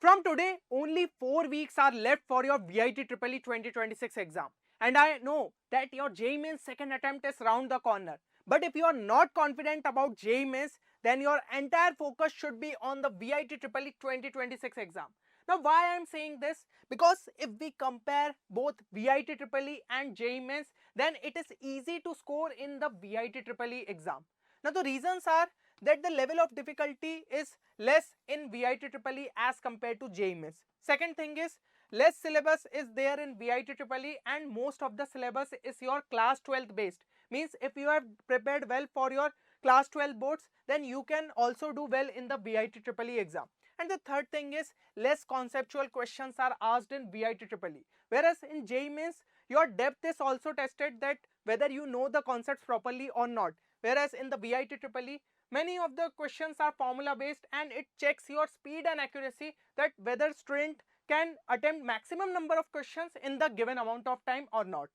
From today, only 4 weeks are left for your VIT EEE 2026 exam. And I know that your JEE Mains second attempt is round the corner. But if you are not confident about JEE Mains, then your entire focus should be on the VIT EEE 2026 exam. Now why I am saying this? Because if we compare both VIT EEE and JEE Mains, then it is easy to score in the VIT EEE exam. Now the reasons are that the level of difficulty is less in VIT EEE as compared to JEE Mains. Second thing is less syllabus is there in VIT EEE and most of the syllabus is your class 12th based. Means if you have prepared well for your class 12 boards, then you can also do well in the VIT EEE exam. And the third thing is less conceptual questions are asked in VIT EEE. Whereas in JEE Mains, your depth is also tested, that whether you know the concepts properly or not. Whereas in the VIT EEE, many of the questions are formula based and it checks your speed and accuracy, that whether student can attempt maximum number of questions in the given amount of time or not.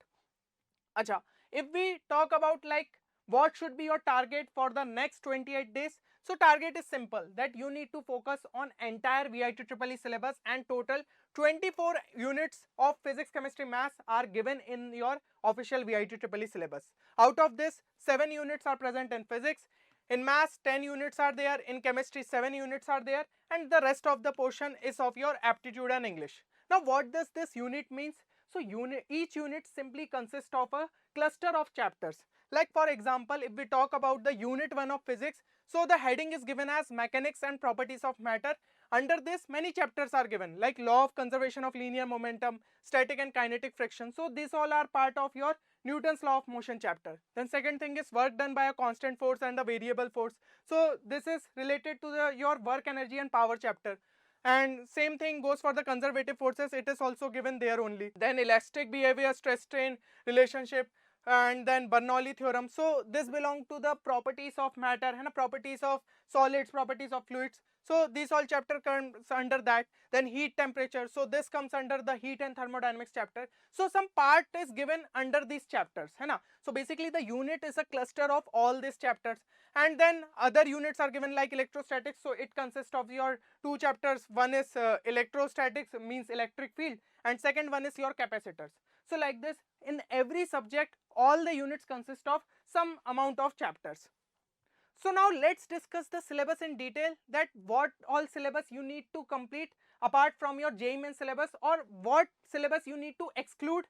Acha, if we talk about like what should be your target for the next 28 days, so target is simple, that you need to focus on entire VIT EEE syllabus, and total 24 units of physics, chemistry, maths are given in your official VIT EEE syllabus. Out of this, 7 units are present in physics. In maths, 10 units are there. In chemistry, 7 units are there. And the rest of the portion is of your aptitude and English. Now, what does this unit means? So, each unit simply consists of a cluster of chapters. Like for example, if we talk about the unit 1 of physics, so the heading is given as mechanics and properties of matter. Under this, many chapters are given, like law of conservation of linear momentum, static and kinetic friction. So, these all are part of your Newton's law of motion chapter. Then second thing is work done by a constant force and a variable force. So this is related to your work energy and power chapter. And same thing goes for the conservative forces, it is also given there only. Then elastic behavior, stress strain relationship, and then Bernoulli theorem. So this belong to the properties of matter and properties of solids, properties of fluids. So these all chapter comes under that. Then heat temperature, so this comes under the heat and thermodynamics chapter. So some part is given under these chapters, है ना? So basically the unit is a cluster of all these chapters. And then other units are given like electrostatics. So it consists of your two chapters. One is electrostatics, means electric field, and second one is your capacitors. So like this, in every subject, all the units consist of some amount of chapters. So now let's discuss the syllabus in detail, that what all syllabus you need to complete apart from your JEE Mains syllabus, or what syllabus you need to exclude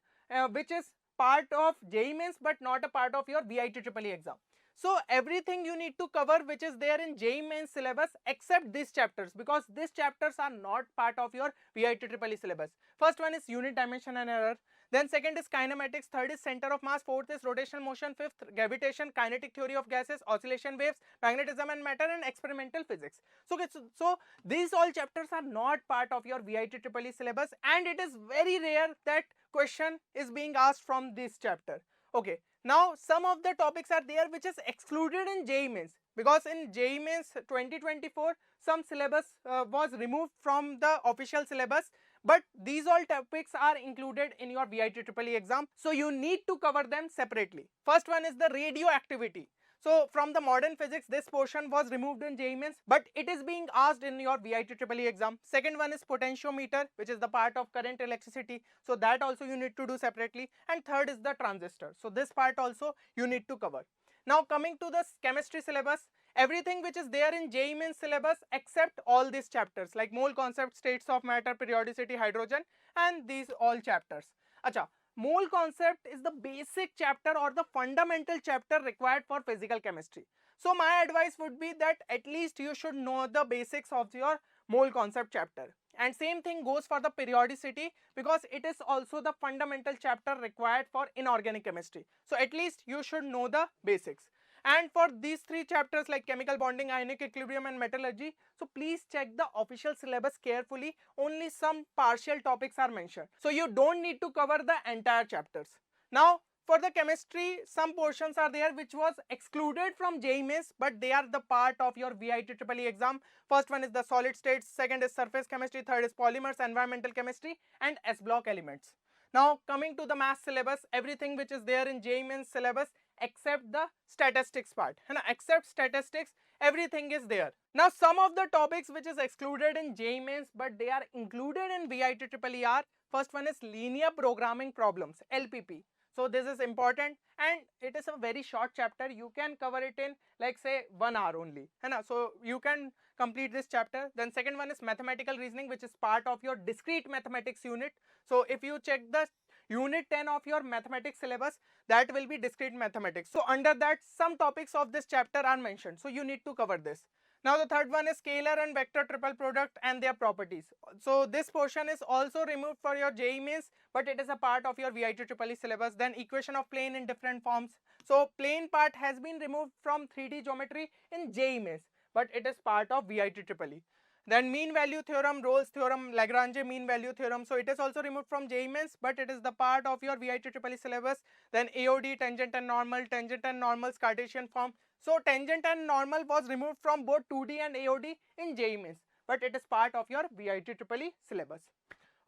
which is part of JEE Mains but not a part of your VIT EEE exam. So everything you need to cover which is there in JEE Mains syllabus except these chapters, because these chapters are not part of your VIT EEE syllabus. First one is unit dimension and error. Then second is kinematics, third is center of mass, fourth is rotational motion, fifth gravitation, kinetic theory of gases, oscillation waves, magnetism and matter, and experimental physics. So these all chapters are not part of your VIT EEE syllabus, and it is very rare that question is being asked from this chapter. Okay, now some of the topics are there which is excluded in JEE Mains, because in JEE Mains 2024 some syllabus was removed from the official syllabus, but these all topics are included in your VIT EEE exam, so you need to cover them separately. First one is the radioactivity. So from the modern physics, this portion was removed in JEE Mains, but it is being asked in your VIT EEE exam. Second one is potentiometer, which is the part of current electricity, so that also you need to do separately. And third is the transistor, so this part also you need to cover. Now coming to the chemistry syllabus, everything which is there in JEE Mains syllabus except all these chapters like mole concept, states of matter, periodicity, hydrogen, and these all chapters. Acha, mole concept is the basic chapter or the fundamental chapter required for physical chemistry. So my advice would be that at least you should know the basics of your mole concept chapter. And same thing goes for the periodicity, because it is also the fundamental chapter required for inorganic chemistry. So at least you should know the basics. And for these three chapters like chemical bonding, ionic equilibrium and metallurgy, so please check the official syllabus carefully. Only some partial topics are mentioned, so you don't need to cover the entire chapters. Now for the chemistry, some portions are there which was excluded from JEE Mains, but they are the part of your VIT EEE exam. First one is the solid states, second is surface chemistry, third is polymers, environmental chemistry, and S block elements. Now coming to the math syllabus, everything which is there in JEE Mains syllabus except the statistics part, except statistics, everything is there. Now some of the topics which is excluded in JEE Mains but they are included in VIT are, first one is linear programming problems, LPP. So this is important and it is a very short chapter. You can cover it in like say 1 hour only, so you can complete this chapter. Then second one is mathematical reasoning, which is part of your discrete mathematics unit. So if you check the unit 10 of your mathematics syllabus, that will be discrete mathematics. So under that some topics of this chapter are mentioned, so you need to cover this. Now the third one is scalar and vector triple product and their properties. So this portion is also removed for your JEE Mains, but it is a part of your VIT syllabus. Then equation of plane in different forms. So plane part has been removed from 3D geometry in JEE Mains, but it is part of VIT. Then mean value theorem, Rolle's theorem, Lagrange mean value theorem. So it is also removed from JEE Mains, but it is the part of your VIT syllabus. Then AOD, tangent and normals, Cartesian form. So tangent and normal was removed from both 2D and AOD in JEE Mains, but it is part of your VIT syllabus.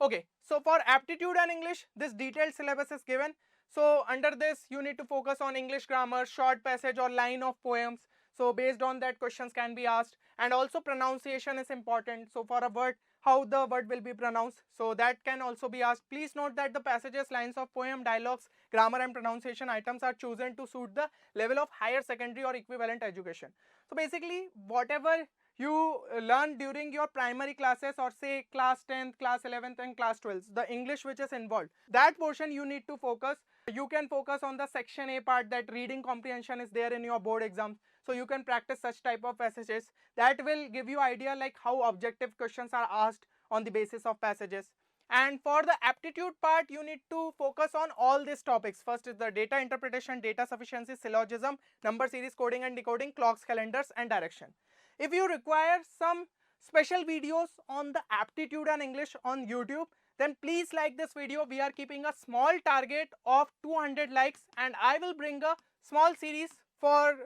Okay, so for aptitude and English, this detailed syllabus is given. So under this, you need to focus on English grammar, short passage or line of poems. So based on that, questions can be asked, and also pronunciation is important. So for a word, how the word will be pronounced, so that can also be asked. Please note that the passages, lines of poem, dialogues, grammar and pronunciation items are chosen to suit the level of higher secondary or equivalent education. So basically whatever you learn during your primary classes or say class 10th, class 11th and class 12th, the English which is involved, that portion you need to focus. You can focus on the section A part, that reading comprehension is there in your board exams. So you can practice such type of passages. That will give you idea like how objective questions are asked on the basis of passages. And for the aptitude part, you need to focus on all these topics. First is the data interpretation, data sufficiency, syllogism, number series, coding and decoding, clocks, calendars and direction. If you require some special videos on the aptitude and English on YouTube, then please like this video. We are keeping a small target of 200 likes and I will bring a small series for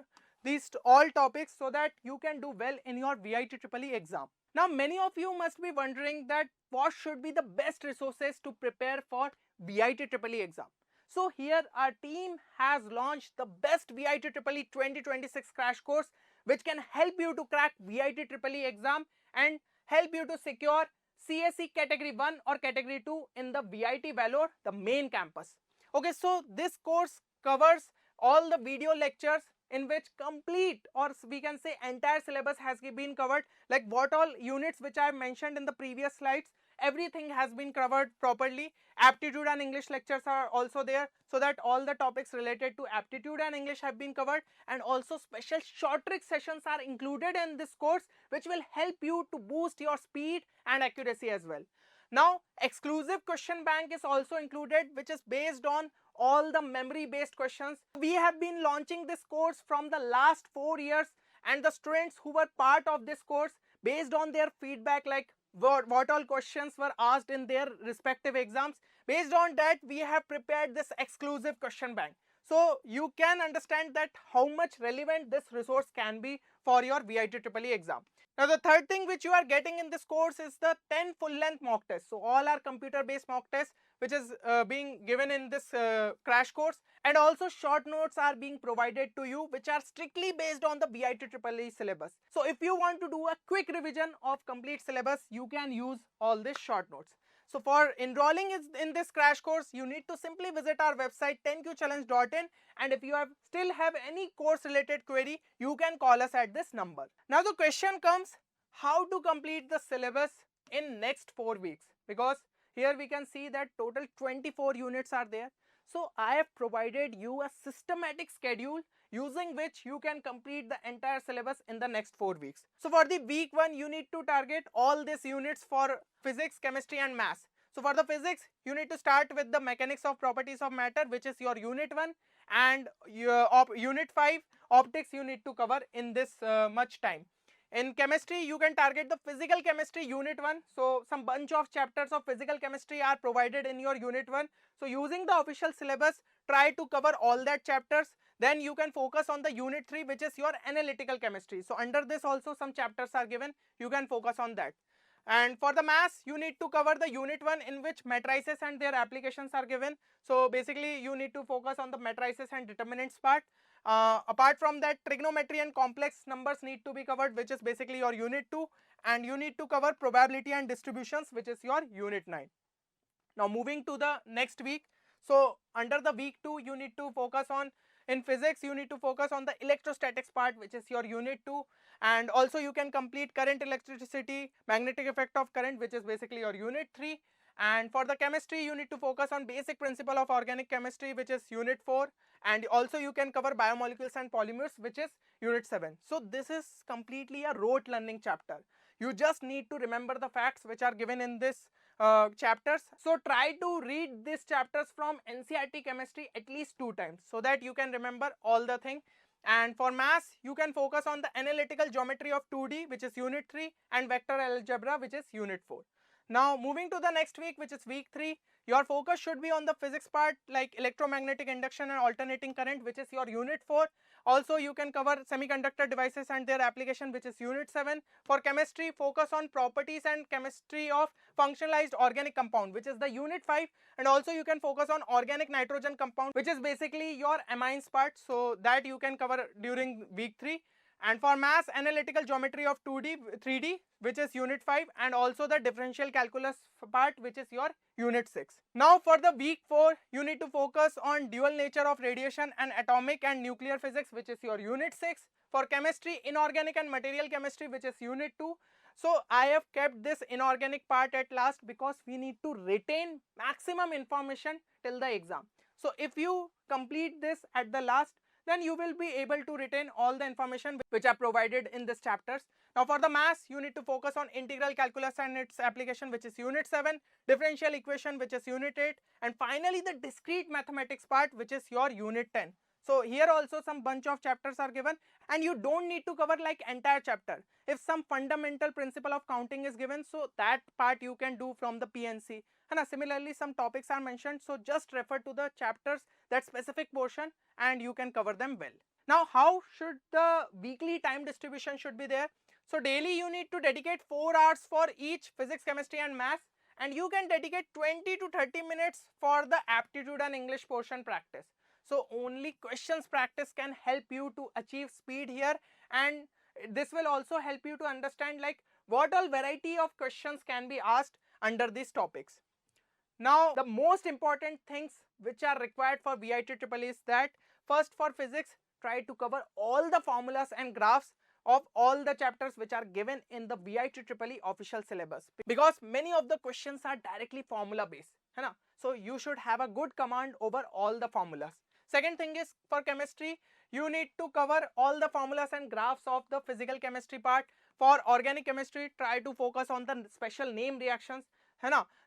these all topics so that you can do well in your VIT exam. Now many of you must be wondering that what should be the best resources to prepare for VIT exam. So here our team has launched the best VIT 2026 crash course which can help you to crack VIT exam and help you to secure CSE category 1 or category 2 in the VIT Vellore, the main campus. Okay, so this course covers all the video lectures in which complete, or we can say entire syllabus has been covered, like what all units which I have mentioned in the previous slides, everything has been covered properly. Aptitude and English lectures are also there, so that all the topics related to aptitude and English have been covered, and also special short trick sessions are included in this course which will help you to boost your speed and accuracy as well. Now exclusive question bank is also included, which is based on all the memory based questions. We have been launching this course from the last 4 years, and the students who were part of this course, based on their feedback, like what all questions were asked in their respective exams, based on that we have prepared this exclusive question bank. So you can understand that how much relevant this resource can be for your VIT exam. Now the third thing which you are getting in this course is the 10 full length mock tests. So all are computer based mock tests which is being given in this crash course, and also short notes are being provided to you which are strictly based on the VIT syllabus. So if you want to do a quick revision of complete syllabus, you can use all these short notes. So for enrolling in this crash course, you need to simply visit our website 10qchallenge.in, and if you still have any course related query, you can call us at this number. Now the question comes, how to complete the syllabus in next 4 weeks, because here we can see that total 24 units are there. So I have provided you a systematic schedule using which you can complete the entire syllabus in the next 4 weeks. So for the week 1, you need to target all these units for physics, chemistry and maths. So for the physics, you need to start with the mechanics of properties of matter, which is your unit 1, and your unit 5 optics you need to cover in this much time. In chemistry, you can target the physical chemistry unit 1. So some bunch of chapters of physical chemistry are provided in your unit 1. So using the official syllabus, try to cover all that chapters. Then you can focus on the unit 3, which is your analytical chemistry. So under this also some chapters are given, you can focus on that. And for the maths, you need to cover the unit 1 in which matrices and their applications are given. So basically you need to focus on the matrices and determinants part. Apart from that, trigonometry and complex numbers need to be covered, which is basically your unit 2, and you need to cover probability and distributions, which is your unit 9. Now moving to the next week, so under the week 2 you need to focus on, in physics you need to focus on the electrostatics part, which is your unit 2, and also you can complete current, electricity, magnetic effect of current, which is basically your unit 3. And for the chemistry you need to focus on basic principle of organic chemistry, which is unit 4, and also you can cover biomolecules and polymers, which is unit 7. So this is completely a rote learning chapter. You just need to remember the facts which are given in this chapters. So try to read these chapters from NCERT chemistry at least 2 times so that you can remember all the thing. And for maths, you can focus on the analytical geometry of 2D, which is unit 3, and vector algebra, which is unit 4. Now moving to the next week, which is week 3, your focus should be on the physics part like electromagnetic induction and alternating current, which is your unit 4. Also you can cover semiconductor devices and their application, which is unit 7. For chemistry, focus on properties and chemistry of functionalized organic compound, which is the unit 5. And also you can focus on organic nitrogen compound, which is basically your amines part, so that you can cover during week 3. And for mass, analytical geometry of 2D, 3D, which is unit 5, and also the differential calculus part, which is your unit 6. Now for the week 4, you need to focus on dual nature of radiation and atomic and nuclear physics, which is your unit 6. For chemistry, inorganic and material chemistry, which is unit 2. So I have kept this inorganic part at last because we need to retain maximum information till the exam. So if you complete this at the last, then you will be able to retain all the information which are provided in this chapters. Now for the maths, you need to focus on integral calculus and its application, which is unit 7, differential equation, which is unit 8, and finally the discrete mathematics part, which is your unit 10. So here also some bunch of chapters are given, and you don't need to cover like entire chapter. If some fundamental principle of counting is given, so that part you can do from the PNC. And similarly some topics are mentioned, so just refer to the chapters, that specific portion, and you can cover them well. Now how should the weekly time distribution should be there? So daily you need to dedicate 4 hours for each physics, chemistry and maths, and you can dedicate 20 to 30 minutes for the aptitude and English portion practice. So only questions practice can help you to achieve speed here, and this will also help you to understand like what all variety of questions can be asked under these topics. Now the most important things which are required for VIT is that first, for physics, try to cover all the formulas and graphs of all the chapters which are given in the VIT official syllabus, because many of the questions are directly formula based, so you should have a good command over all the formulas. Second thing is, for chemistry, you need to cover all the formulas and graphs of the physical chemistry part. For organic chemistry, try to focus on the special name reactions,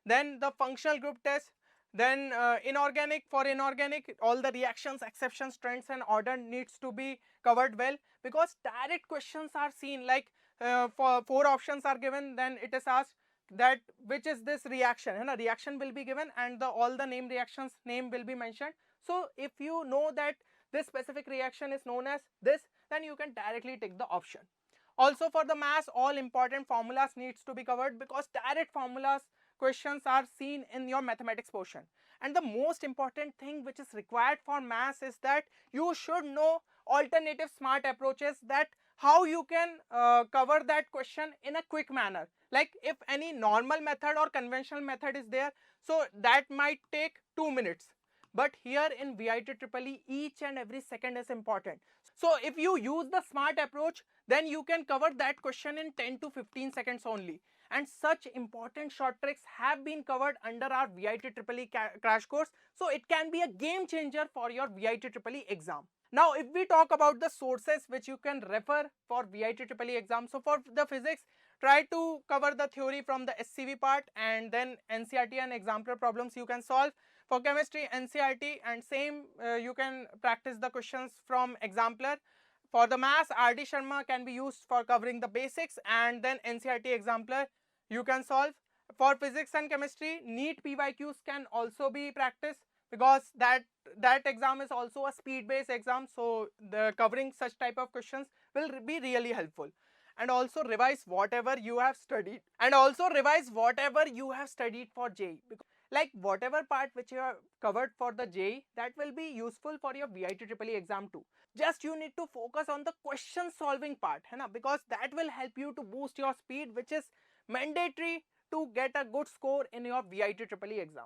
then the functional group test, then inorganic, for inorganic, all the reactions, exceptions, trends and order needs to be covered well, because direct questions are seen like for 4 options are given, then it is asked that which is this reaction, reaction will be given and all the name reactions name will be mentioned. So if you know that this specific reaction is known as this, then you can directly take the option. Also for the mass, all important formulas needs to be covered, because direct formulas questions are seen in your mathematics portion. And the most important thing which is required for maths is that you should know alternative smart approaches, that how you can cover that question in a quick manner. Like if any normal method or conventional method is there, so that might take 2 minutes. But here in VIT each and every second is important. So if you use the smart approach, then you can cover that question in 10 to 15 seconds only. And such important short tricks have been covered under our VIT crash course. So it can be a game changer for your VIT exam. Now if we talk about the sources which you can refer for VIT exam, so for the physics, try to cover the theory from the SCV part, and then NCERT and exemplar problems you can solve. For chemistry, NCERT, and same you can practice the questions from exemplar. For the maths, RD Sharma can be used for covering the basics, and then NCERT exemplar you can solve. For physics and chemistry, NEET PYQs can also be practiced, because that exam is also a speed based exam, so the covering such type of questions will be really helpful. and also revise whatever you have studied for JEE. Like whatever part which you have covered for the JEE, that will be useful for your VIT EEE exam too. Just you need to focus on the question solving part, है ना, because that will help you to boost your speed, which is mandatory to get a good score in your VIT EEE exam.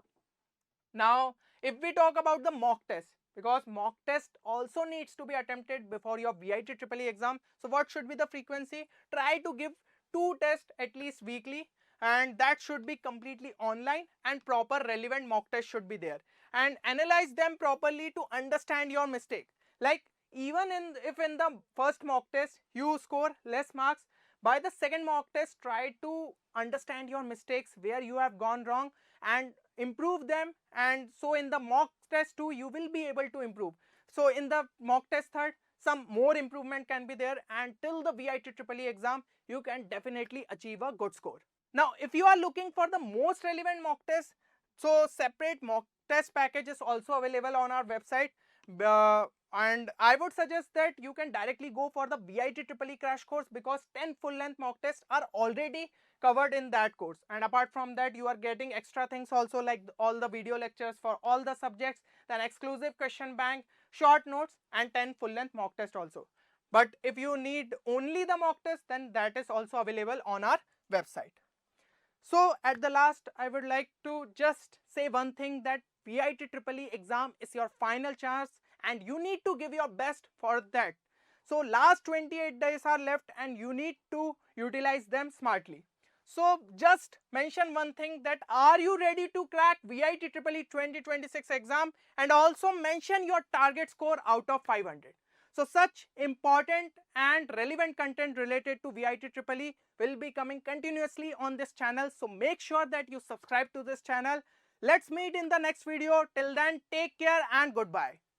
Now, if we talk about the mock test, because mock test also needs to be attempted before your VIT EEE exam. So what should be the frequency? Try to give 2 tests at least weekly, and that should be completely online, and proper relevant mock test should be there, and analyze them properly to understand your mistake. Like even if in the first mock test you score less marks, by the second mock test try to understand your mistakes, where you have gone wrong, and improve them, and so in the mock test 2 you will be able to improve. So in the mock test third some more improvement can be there, and till the VIT EEE exam you can definitely achieve a good score. Now if you are looking for the most relevant mock test, so separate mock test package is also available on our website, and I would suggest that you can directly go for the VIT EEE crash course, because 10 full length mock tests are already covered in that course, and apart from that you are getting extra things also, like all the video lectures for all the subjects, then exclusive question bank, short notes, and 10 full length mock test also. But if you need only the mock test, then that is also available on our website. So at the last I would like to just say one thing, that VIT EEE exam is your final chance and you need to give your best for that. So last 28 days are left and you need to utilize them smartly. So just mention one thing, that are you ready to crack VIT EEE 2026 exam, and also mention your target score out of 500. So such important and relevant content related to VIT EEE will be coming continuously on this channel. So make sure that you subscribe to this channel. Let's meet in the next video. Till then, take care and goodbye.